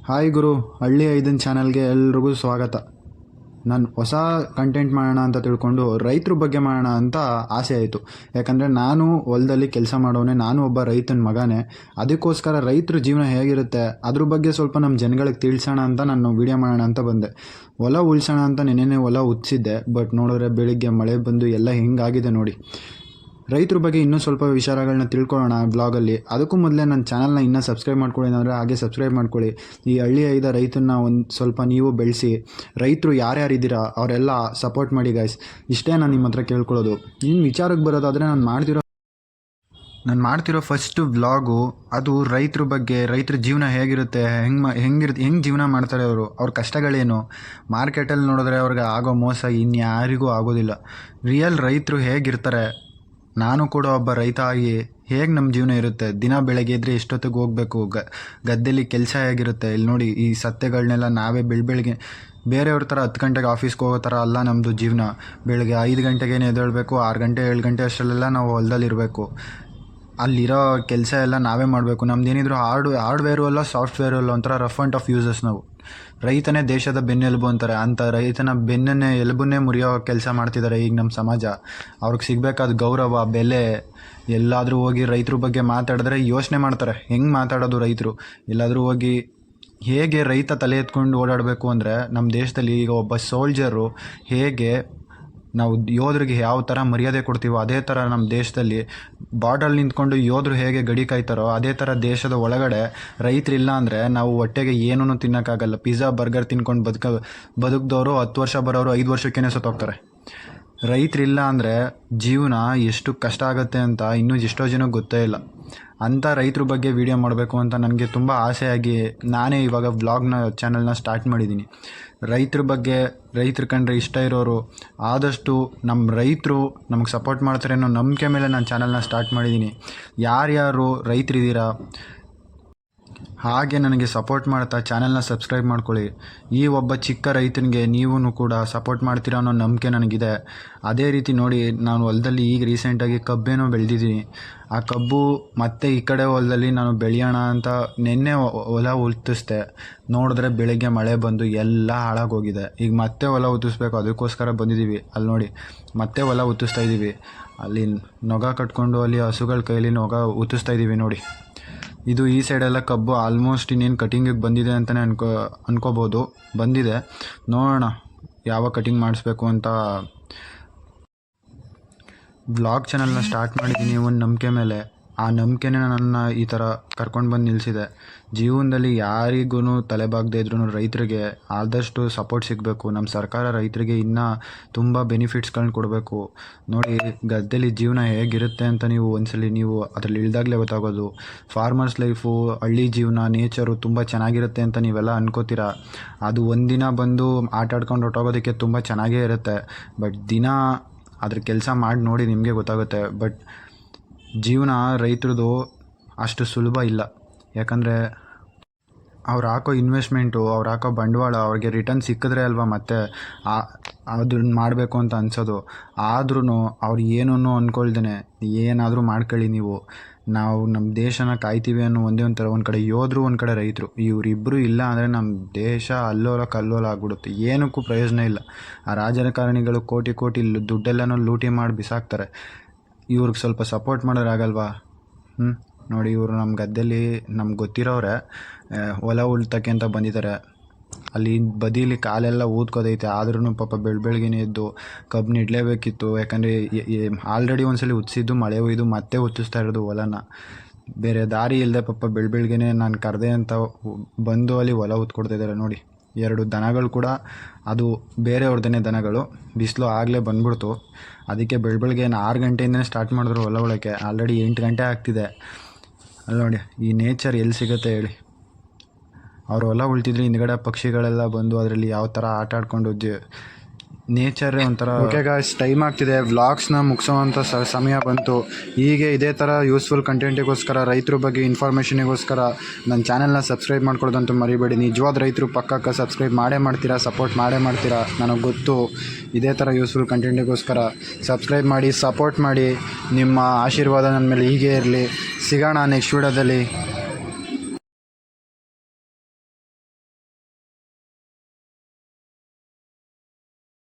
Hi ಗುರು, ಹಳ್ಳಿ ಐದನ್ ಚಾನಲ್ಗೆ ಎಲ್ರಿಗೂ ಸ್ವಾಗತ. ನಾನು ಹೊಸ ಕಂಟೆಂಟ್ ಮಾಡೋಣ ಅಂತ ತಿಳ್ಕೊಂಡು ರೈತರ ಬಗ್ಗೆ ಮಾಡೋಣ ಅಂತ ಆಸೆ ಆಯಿತು. ಯಾಕಂದರೆ ನಾನು ಹೊಲದಲ್ಲಿ ಕೆಲಸ ಮಾಡೋನೆ, ನಾನು ಒಬ್ಬ ರೈತನ ಮಗನೇ. ಅದಕ್ಕೋಸ್ಕರ ರೈತರ ಜೀವನ ಹೇಗಿರುತ್ತೆ ಅದ್ರ ಬಗ್ಗೆ ಸ್ವಲ್ಪ ನಮ್ಮ ಜನಗಳಿಗೆ ತಿಳಿಸೋಣ ಅಂತ ನಾನು ವಿಡಿಯೋ ಮಾಡೋಣ ಅಂತ ಬಂದೆ. ಹೊಲ ಉಳಿಸೋಣ ಅಂತ ನೆನ್ನೆ ಹೊಲ ಉತ್ಸಿದ್ದೆ, ಬಟ್ ನೋಡಿದ್ರೆ ಬೆಳಿಗ್ಗೆ ಮಳೆ ಬಂದು ಎಲ್ಲ ಹಿಂಗಾಗಿದೆ ನೋಡಿ. ರೈತರ ಬಗ್ಗೆ ಇನ್ನೂ ಸ್ವಲ್ಪ ವಿಚಾರಗಳನ್ನ ತಿಳ್ಕೊಳ್ಳೋಣ ಬ್ಲಾಗಲ್ಲಿ. ಅದಕ್ಕೂ ಮೊದಲೇ ನನ್ನ ಚಾನಲ್ನ ಇನ್ನೂ ಸಬ್ಸ್ಕ್ರೈಬ್ ಮಾಡ್ಕೊಳ್ಳಿ ಅಂದರೆ ಹಾಗೆ ಸಬ್ಸ್ಕ್ರೈಬ್ ಮಾಡ್ಕೊಳ್ಳಿ. ಈ ಹಳ್ಳಿ ಐದ ರೈತನ್ನ ಒಂದು ಸ್ವಲ್ಪ ನೀವು ಬೆಳೆಸಿ, ರೈತರು ಯಾರ್ಯಾರಿದ್ದೀರಾ ಅವರೆಲ್ಲ ಸಪೋರ್ಟ್ ಮಾಡಿ ಗೈಸ್. ಇಷ್ಟೇ ನಾನು ನಿಮ್ಮ ಹತ್ರ ಕೇಳ್ಕೊಳ್ಳೋದು. ಇನ್ನು ವಿಚಾರಕ್ಕೆ ಬರೋದಾದರೆ ನಾನು ಮಾಡ್ತಿರೋ ಫಸ್ಟ್ ವ್ಲಾಗು ಅದು ರೈತರ ಬಗ್ಗೆ. ರೈತರ ಜೀವನ ಹೇಗಿರುತ್ತೆ, ಹೆಂಗೆ ಜೀವನ ಮಾಡ್ತಾರೆ ಅವ್ರ ಕಷ್ಟಗಳೇನು. ಮಾರ್ಕೆಟಲ್ಲಿ ನೋಡಿದ್ರೆ ಅವ್ರಿಗೆ ಆಗೋ ಮೋಸ ಇನ್ಯಾರಿಗೂ ಆಗೋದಿಲ್ಲ. ರಿಯಲ್ ರೈತರು ಹೇಗಿರ್ತಾರೆ, ನಾನು ಕೂಡ ಒಬ್ಬ ರೈತ ಆಗಿ ಹೇಗೆ ನಮ್ಮ ಜೀವನ ಇರುತ್ತೆ. ದಿನ ಬೆಳಗ್ಗೆ ಇದ್ದರೆ ಎಷ್ಟೊತ್ತಿಗೆ ಹೋಗಬೇಕು, ಗದ್ದೆಯಲ್ಲಿ ಕೆಲಸ ಹೇಗಿರುತ್ತೆ. ಇಲ್ಲಿ ನೋಡಿ, ಈ ಸತ್ಯಗಳನ್ನೆಲ್ಲ ನಾವೇ ಬೆಳಗ್ಗೆ ಬೇರೆಯವ್ರ ಥರ 10 ಗಂಟೆಗೆ ಆಫೀಸ್ಗೆ ಹೋಗೋ ಥರ ಅಲ್ಲ ನಮ್ಮದು ಜೀವನ. ಬೆಳಗ್ಗೆ 5 ಗಂಟೆಗೇನು ಎದ್ದೇಳಬೇಕು, 6 ಗಂಟೆ 7 ಗಂಟೆ ಅಷ್ಟರಲ್ಲೆಲ್ಲ ನಾವು ಹೊಲದಲ್ಲಿರಬೇಕು. ಅಲ್ಲಿರೋ ಕೆಲಸ ಎಲ್ಲ ನಾವೇ ಮಾಡಬೇಕು. ನಮ್ದೇನಿದ್ರು ಹಾರ್ಡ್ವೇರು ಅಲ್ಲ, ಸಾಫ್ಟ್ವೇರು ಅಲ್ಲ, ಒಂಥರ ರಫ್ ಆ್ಯಂಡ್ ಟಫ್ ಯೂಸರ್ಸ್ ನಾವು. ರೈತನೇ ದೇಶದ ಬೆನ್ನೆಲುಬು ಅಂತಾರೆ. ಅಂಥ ರೈತನ ಎಲುಬನ್ನೇ ಮುರಿಯೋ ಕೆಲಸ ಮಾಡ್ತಿದ್ದಾರೆ ಈಗ ನಮ್ಮ ಸಮಾಜ. ಅವ್ರಿಗೆ ಸಿಗಬೇಕಾದ ಗೌರವ, ಬೆಲೆ, ಎಲ್ಲಾದರೂ ಹೋಗಿ ರೈತರ ಬಗ್ಗೆ ಮಾತಾಡಿದ್ರೆ ಯೋಚನೆ ಮಾಡ್ತಾರೆ, ಹೆಂಗೆ ಮಾತಾಡೋದು ರೈತರು. ಎಲ್ಲಾದರೂ ಹೋಗಿ ಹೇಗೆ ರೈತ ತಲೆ ಎತ್ಕೊಂಡು ಓಡಾಡಬೇಕು ಅಂದರೆ, ನಮ್ಮ ದೇಶದಲ್ಲಿ ಈಗ ಒಬ್ಬ ಸೋಲ್ಜರು ಹೇಗೆ ನಾವು ಯೋಧರಿಗೆ ಯಾವ ಥರ ಮರ್ಯಾದೆ ಕೊಡ್ತೀವೋ ಅದೇ ಥರ ನಮ್ಮ ದೇಶದಲ್ಲಿ ಬಾರ್ಡಲ್ಲಿ ನಿಂತ್ಕೊಂಡು ಯೋಧರು ಹೇಗೆ ಗಡಿ ಕಾಯ್ತಾರೋ ಅದೇ ಥರ ದೇಶದ ಒಳಗಡೆ ರೈತರಿಲ್ಲ ಅಂದರೆ ನಾವು ಹೊಟ್ಟೆಗೆ ಏನೂ ತಿನ್ನೋಕ್ಕಾಗಲ್ಲ. ಪಿಜ್ಜಾ ಬರ್ಗರ್ ತಿನ್ಕೊಂಡು ಬದುಕಿದವರು 10 ವರ್ಷ ಬರೋರು 5 ವರ್ಷಕ್ಕೇ ಸತ್ತೋಗ್ತಾರೆ. ರೈತರಿಲ್ಲ ಅಂದರೆ ಜೀವನ ಎಷ್ಟು ಕಷ್ಟ ಆಗುತ್ತೆ ಅಂತ ಇನ್ನೂ ಎಷ್ಟೋ ಜನಕ್ಕೆ ಗೊತ್ತೇ ಇಲ್ಲ. ಅಂಥ ರೈತರ ಬಗ್ಗೆ ವಿಡಿಯೋ ಮಾಡಬೇಕು ಅಂತ ನನಗೆ ತುಂಬ ಆಸೆಯಾಗಿ ನಾನೇ ಇವಾಗ ವ್ಲಾಗ್ನ ಚಾನಲ್ನ ಸ್ಟಾರ್ಟ್ ಮಾಡಿದ್ದೀನಿ. ರೈತರ ಬಗ್ಗೆ, ರೈತರ ಕಂಡ್ರೆ ಇಷ್ಟ ಇರೋರು ಆದಷ್ಟು ನಮ್ಮ ರೈತರು ನಮಗೆ ಸಪೋರ್ಟ್ ಮಾಡ್ತಾರೆ ಅನ್ನೋ ನಂಬಿಕೆ ಮೇಲೆ ನಾನು ಚಾನಲ್ನ ಸ್ಟಾರ್ಟ್ ಮಾಡಿದ್ದೀನಿ. ಯಾರ್ಯಾರು ರೈತರಿದ್ದೀರಾ ಹಾಗೆ ನನಗೆ ಸಪೋರ್ಟ್ ಮಾಡ್ತಾ ಚಾನಲ್ನ ಸಬ್ಸ್ಕ್ರೈಬ್ ಮಾಡ್ಕೊಳ್ಳಿ. ಈ ಒಬ್ಬ ಚಿಕ್ಕ ರೈತನಿಗೆ ನೀವೂ ಕೂಡ ಸಪೋರ್ಟ್ ಮಾಡ್ತೀರಾ ಅನ್ನೋ ನಂಬಿಕೆ ನನಗಿದೆ. ಅದೇ ರೀತಿ ನೋಡಿ, ನಾನು ಹೊಲದಲ್ಲಿ ಈಗ ರೀಸೆಂಟಾಗಿ ಕಬ್ಬೇನೋ ಬೆಳೆದಿದ್ದೀನಿ. ಆ ಕಬ್ಬು ಮತ್ತೆ ಈ ಕಡೆ ಹೊಲದಲ್ಲಿ ನಾನು ಬೆಳೆಯೋಣ ಅಂತ ನಿನ್ನೆ ಹೊಲ ಉತ್ತಿಸ್ದೆ. ನೋಡಿದ್ರೆ ಬೆಳಗ್ಗೆ ಮಳೆ ಬಂದು ಎಲ್ಲ ಹಾಳಾಗೋಗಿದೆ. ಈಗ ಮತ್ತೆ ಹೊಲ ಉತ್ತಿಸ್ಬೇಕು, ಅದಕ್ಕೋಸ್ಕರ ಬಂದಿದ್ದೀವಿ. ಅಲ್ಲಿ ನೋಡಿ, ಮತ್ತೆ ಹೊಲ ಉತ್ತಿಸ್ತಾ ಇದ್ದೀವಿ. ಅಲ್ಲಿ ನೊಗ ಕಟ್ಕೊಂಡು ಅಲ್ಲಿ ಹಸುಗಳ ಕೈಯಲ್ಲಿ ನೊಗ ಉತ್ತಿಸ್ತಾ ಇದ್ದೀವಿ ನೋಡಿ. ಇದು ಈ ಸೈಡೆಲ್ಲ ಕಬ್ಬು ಆಲ್ಮೋಸ್ಟ್ ಇನ್ನೇನು ಕಟಿಂಗಿಗೆ ಬಂದಿದೆ ಅಂತಲೇ ಅನ್ಕೋಬೋದು. ಬಂದಿದೆ, ನೋಡೋಣ ಯಾವಾಗ ಕಟಿಂಗ್ ಮಾಡಿಸ್ಬೇಕು ಅಂತ. ವ್ಲಾಗ್ ಚಾನಲ್ನ ಸ್ಟಾರ್ಟ್ ಮಾಡಿದ್ದೀನಿ ಒಂದು ನಂಬಿಕೆ ಮೇಲೆ. ಆ ನಂಬಿಕೆನೇ ನನ್ನ ಈ ಥರ ಕರ್ಕೊಂಡು ಬಂದು ನಿಲ್ಲಿಸಿದೆ. ಜೀವನದಲ್ಲಿ ಯಾರಿಗೂ ತಲೆಬಾಗದೇ ಇದ್ರೂ ರೈತರಿಗೆ ಆದಷ್ಟು ಸಪೋರ್ಟ್ ಸಿಗಬೇಕು. ನಮ್ಮ ಸರ್ಕಾರ ರೈತರಿಗೆ ಇನ್ನೂ ತುಂಬ ಬೆನಿಫಿಟ್ಸ್ಗಳನ್ನ ಕೊಡಬೇಕು. ನೋಡಿ, ಗದ್ದೆಲಿ ಜೀವನ ಹೇಗಿರುತ್ತೆ ಅಂತ ನೀವು ಒಂದ್ಸಲಿ ನೀವು ಅದರಲ್ಲಿ ಇಳಿದಾಗಲೇ ಗೊತ್ತಾಗೋದು. ಫಾರ್ಮರ್ಸ್ ಲೈಫು, ಹಳ್ಳಿ ಜೀವನ, ನೇಚರು ತುಂಬ ಚೆನ್ನಾಗಿರುತ್ತೆ ಅಂತ ನೀವೆಲ್ಲ ಅನ್ಕೋತೀರಾ. ಅದು ಒಂದಿನ ಬಂದು ಆಟ ಆಡ್ಕೊಂಡು ಹೊರಟೋಗೋದಕ್ಕೆ ತುಂಬ ಚೆನ್ನಾಗೇ ಇರುತ್ತೆ. ಬಟ್ ದಿನ ಅದ್ರ ಕೆಲಸ ಮಾಡಿ ನೋಡಿ, ನಿಮಗೆ ಗೊತ್ತಾಗುತ್ತೆ. ಬಟ್ ಜೀವನ ರೈತರದು ಅಷ್ಟು ಸುಲಭ ಇಲ್ಲ. ಯಾಕಂದರೆ ಅವ್ರು ಹಾಕೋ ಇನ್ವೆಸ್ಟ್ಮೆಂಟು, ಅವ್ರು ಹಾಕೋ ಬಂಡವಾಳ, ಅವ್ರಿಗೆ ರಿಟರ್ನ್ ಸಿಕ್ಕಿದ್ರೆ ಅಲ್ವಾ ಮತ್ತೆ ಅದನ್ನ ಮಾಡಬೇಕು ಅಂತ ಅನ್ಸೋದು. ಆದ್ರೂ ಅವ್ರು ಏನೂ ಅಂದ್ಕೊಳ್ದೇ ಏನಾದರೂ ಮಾಡ್ಕೊಳ್ಳಿ ನೀವು, ನಾವು ನಮ್ಮ ದೇಶನ ಕಾಯ್ತೀವಿ ಅನ್ನೋ ಒಂದು ಕಡೆ ಯೋಧರು, ಒಂದು ಕಡೆ ರೈತರು, ಇವರಿಬ್ಬರು ಇಲ್ಲ ಅಂದರೆ ನಮ್ಮ ದೇಶ ಅಲ್ಲೋಲ ಕಲ್ಲೋಲ ಆಗ್ಬಿಡುತ್ತೆ. ಏನಕ್ಕೂ ಪ್ರಯೋಜನ ಇಲ್ಲ. ಆ ರಾಜಕಾರಣಿಗಳು ಕೋಟಿ ದುಡ್ಡೆಲ್ಲನೂ ಲೂಟಿ ಮಾಡಿ ಬಿಸಾಕ್ತಾರೆ. ಇವ್ರಿಗೆ ಸ್ವಲ್ಪ ಸಪೋರ್ಟ್ ಮಾಡೋರು ಆಗಲ್ವಾ? ನೋಡಿ, ಇವರು ನಮ್ಮ ಗದ್ದೆಯಲ್ಲಿ ನಮ್ಗೆ ಗೊತ್ತಿರೋರೆ ಹೊಲ ಉಳ್ತಕ್ಕೆ ಅಂತ ಬಂದಿದ್ದಾರೆ. ಅಲ್ಲಿ ಬದೀಲಿ ಕಾಲೆಲ್ಲ ಊದ್ಕೋದೈತೆ. ಆದ್ರೂ ಪಾಪ ಬೆಳಗ್ಗೆನೇ ಎದ್ದು ಕಬ್ಬು ಇಡಲೇಬೇಕಿತ್ತು. ಯಾಕಂದರೆ ಆಲ್ರೆಡಿ ಒಂದ್ಸಲಿ ಉತ್ಸಿದ್ದು, ಮಳೆ ಒಯ್ದು ಮತ್ತೆ ಉತ್ತಿಸ್ತಾ ಇರೋದು ಹೊಲನ. ಬೇರೆ ದಾರಿ ಇಲ್ಲದೆ ಪಾಪ ಬೆಳಗ್ಗೆನೇ ನಾನು ಕರೆದೆ ಅಂತ ಬಂದು ಅಲ್ಲಿ ಹೊಲ ಉತ್ಕೊಡ್ತಾಯಿದ್ದಾರೆ ನೋಡಿ. 2 ದನಗಳು ಕೂಡ, ಅದು ಬೇರೆಯವ್ರದ್ದೇ ದನಗಳು. ಬಿಸಿಲು ಆಗಲೇ ಬಂದ್ಬಿಡ್ತು. ಅದಕ್ಕೆ ಬೆಳಗ್ಗೆ 6 ಗಂಟೆಯಿಂದನೇ ಸ್ಟಾರ್ಟ್ ಮಾಡಿದ್ರು ಹೊಲ ಉಳಕ್ಕೆ. ಆಲ್ರೆಡಿ 8 ಗಂಟೆ ಆಗ್ತಿದೆ. ಅಲ್ಲಿ ನೋಡಿ, ಈ ನೇಚರ್ ಎಲ್ಲಿ ಸಿಗುತ್ತೆ ಹೇಳಿ. ಅವ್ರು ಹೊಲ ಉಳ್ತಿದ್ರೆ ಹಿಂದ್ಗಡೆ ಪಕ್ಷಿಗಳೆಲ್ಲ ಬಂದು ಅದರಲ್ಲಿ ಯಾವ ಥರ ಆಟ ಆಡ್ಕೊಂಡು ನೇಚರೇ ಒಂಥರ. ಓಕೆ ಗಾಯ್ಸ್, ಟೈಮ್ ಆಗ್ತಿದೆ. ವ್ಲಾಗ್ಸ್ನ ಮುಗಿಸೋವಂಥ ಸಮಯ ಬಂತು. ಹೀಗೆ ಇದೇ ಥರ ಯೂಸ್ಫುಲ್ ಕಂಟೆಂಟಿಗೋಸ್ಕರ, ರೈತರ ಬಗ್ಗೆ ಇನ್ಫಾರ್ಮೇಷನಿಗೋಸ್ಕರ ನನ್ನ ಚಾನಲ್ನ ಸಬ್ಸ್ಕ್ರೈಬ್ ಮಾಡ್ಕೊಳ್ಳೋದಂತೂ ಮರಿಬೇಡಿ. ನಿಜವಾದ ರೈತರು ಪಕ್ಕಕ್ಕೆ ಸಬ್ಸ್ಕ್ರೈಬ್ ಮಾಡೇ ಮಾಡ್ತೀರಾ, ಸಪೋರ್ಟ್ ಮಾಡೇ ಮಾಡ್ತೀರಾ, ನನಗೆ ಗೊತ್ತು. ಇದೇ ಥರ ಯೂಸ್ಫುಲ್ ಕಂಟೆಂಟಿಗೋಸ್ಕರ ಸಬ್ಸ್ಕ್ರೈಬ್ ಮಾಡಿ, ಸಪೋರ್ಟ್ ಮಾಡಿ. ನಿಮ್ಮ ಆಶೀರ್ವಾದ ನನ್ನ ಮೇಲೆ ಹೀಗೆ ಇರಲಿ. ಸಿಗೋಣ ನೆಕ್ಸ್ಟ್ ವಿಡಿಯೋದಲ್ಲಿ.